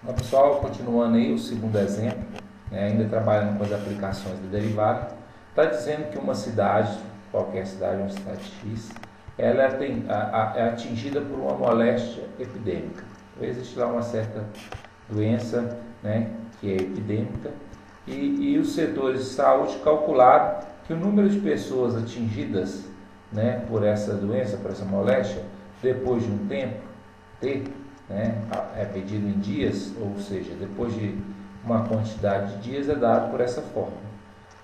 Então, pessoal, continuando aí o segundo exemplo, né, ainda trabalhando com as aplicações da derivada, está dizendo que uma cidade, qualquer cidade, uma cidade X, ela é atingida por uma moléstia epidêmica. Então, existe lá uma certa doença, né, que é epidêmica, e os setores de saúde calcularam que o número de pessoas atingidas, né, por essa doença, por essa moléstia, depois de um tempo, T, né, é medido em dias, ou seja, depois de uma quantidade de dias é dado por essa forma.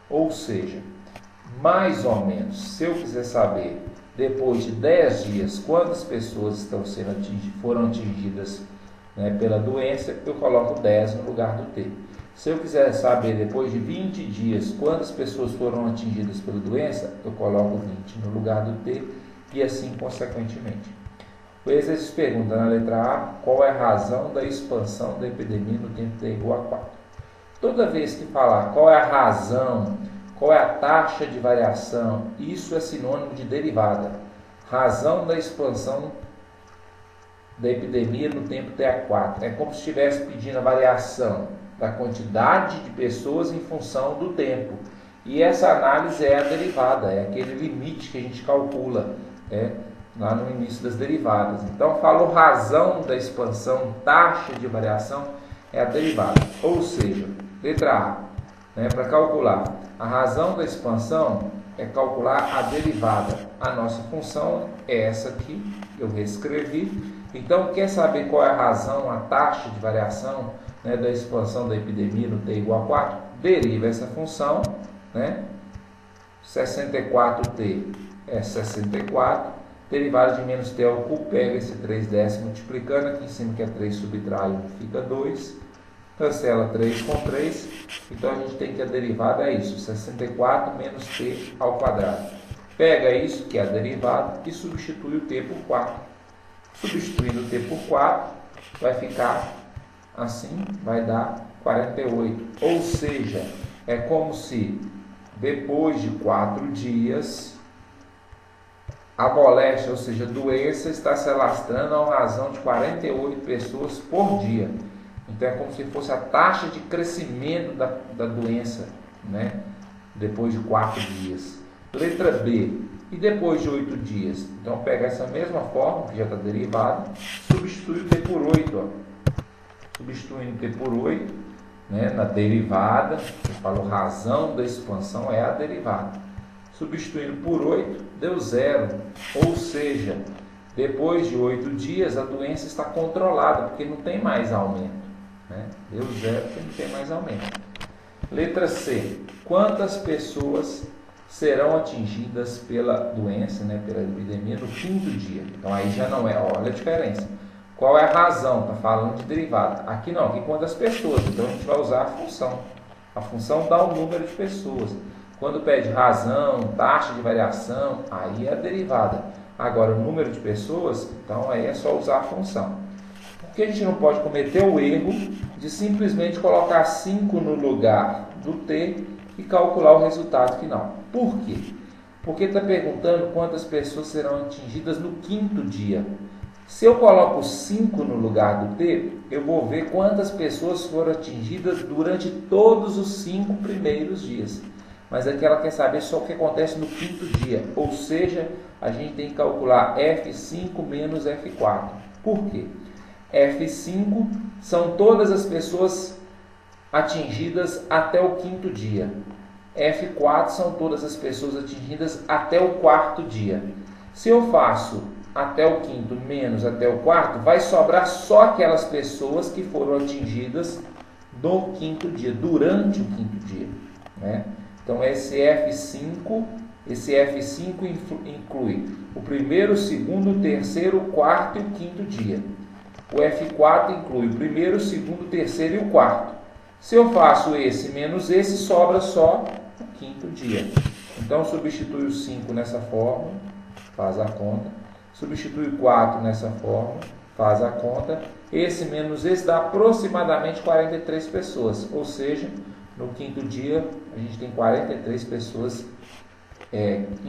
Ou seja, mais ou menos, se eu quiser saber, depois de 10 dias, quantas pessoas foram atingidas, né, pela doença, eu coloco 10 no lugar do T. Se eu quiser saber, depois de 20 dias, quantas pessoas foram atingidas pela doença, eu coloco 20 no lugar do T e assim consequentemente. O exercício pergunta na letra A, qual é a razão da expansão da epidemia no tempo T igual a 4? Toda vez que falar qual é a razão, qual é a taxa de variação, isso é sinônimo de derivada. Razão da expansão da epidemia no tempo T4. É como se estivesse pedindo a variação da quantidade de pessoas em função do tempo. E essa análise é a derivada, é aquele limite que a gente calcula, lá no início das derivadas. Então, falou razão da expansão, taxa de variação, é a derivada. Ou seja, letra A, né, para calcular a razão da expansão, é calcular a derivada. A nossa função é essa aqui, eu reescrevi. Então, quer saber qual é a razão, a taxa de variação, né, da expansão da epidemia no T igual a 4? Deriva essa função, né? 64T é 64, derivada de menos T ao cubo, pega esse 3 décimos multiplicando, aqui em cima que é 3 subtrai 1 fica 2, cancela 3 com 3, então a gente tem que a derivada é isso, 64 menos T ao quadrado. Pega isso, que é a derivada, e substitui o T por 4. Substituindo o T por 4, vai ficar assim, vai dar 48. Ou seja, é como se depois de 4 dias, a moléstia, ou seja, a doença, está se alastrando a uma razão de 48 pessoas por dia. Então é como se fosse a taxa de crescimento da doença, né? Depois de 4 dias. Letra B. E depois de 8 dias? Então pega essa mesma forma, que já está derivada, substitui o T por 8. Ó. Substituindo T por 8, né, na derivada, eu falo razão da expansão é a derivada. Substituindo por 8, deu 0. Ou seja, depois de 8 dias a doença está controlada, porque não tem mais aumento. Né? Deu 0 porque não tem mais aumento. Letra C. Quantas pessoas serão atingidas pela doença, né, pela epidemia, no 5º dia? Então aí já não é, olha a diferença. Qual é a razão? Está falando de derivada. Aqui não, aqui quantas pessoas. Então a gente vai usar a função. A função dá o número de pessoas. Quando pede razão, taxa de variação, aí é a derivada. Agora, o número de pessoas, então aí é só usar a função. Porque a gente não pode cometer o erro de simplesmente colocar 5 no lugar do T e calcular o resultado final. Por quê? Porque está perguntando quantas pessoas serão atingidas no 5º dia. Se eu coloco 5 no lugar do T, eu vou ver quantas pessoas foram atingidas durante todos os 5 primeiros dias. Mas aqui ela quer saber só o que acontece no 5º dia. Ou seja, a gente tem que calcular F5 menos F4. Por quê? F5 são todas as pessoas atingidas até o 5º dia. F4 são todas as pessoas atingidas até o 4º dia. Se eu faço até o 5º menos até o 4º, vai sobrar só aquelas pessoas que foram atingidas no 5º dia, durante o 5º dia. Né? Então esse F5 inclui o 1º, o 2º, o 3º, o 4º e o 5º dia. O F4 inclui o 1º, o 2º, o 3º e o 4º. Se eu faço esse menos esse, sobra só o 5º dia. Então substitui o 5 nessa forma, faz a conta. Substitui o 4 nessa forma, faz a conta. Esse menos esse dá aproximadamente 43 pessoas. Ou seja, no 5º dia a gente tem 43 pessoas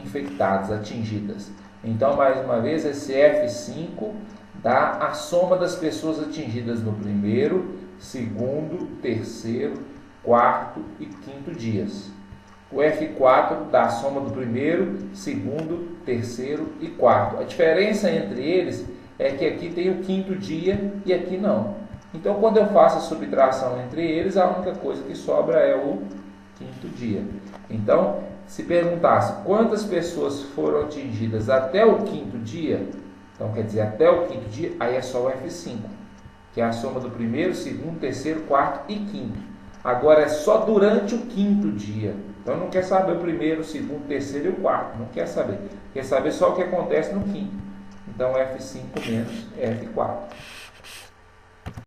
infectadas, atingidas. Então, mais uma vez, esse F5 dá a soma das pessoas atingidas no primeiro, segundo, terceiro, quarto e quinto dias. O F4 dá a soma do primeiro, segundo, terceiro e quarto. A diferença entre eles é que aqui tem o quinto dia e aqui não. Então, quando eu faço a subtração entre eles, a única coisa que sobra é o quinto dia. Então, se perguntasse quantas pessoas foram atingidas até o quinto dia, então quer dizer, até o quinto dia, aí é só o F5, que é a soma do primeiro, segundo, terceiro, quarto e quinto. Agora é só durante o quinto dia. Então não quer saber o primeiro, o segundo, o terceiro e o quarto. Não quer saber. Quer saber só o que acontece no quinto. Então F5 menos F4.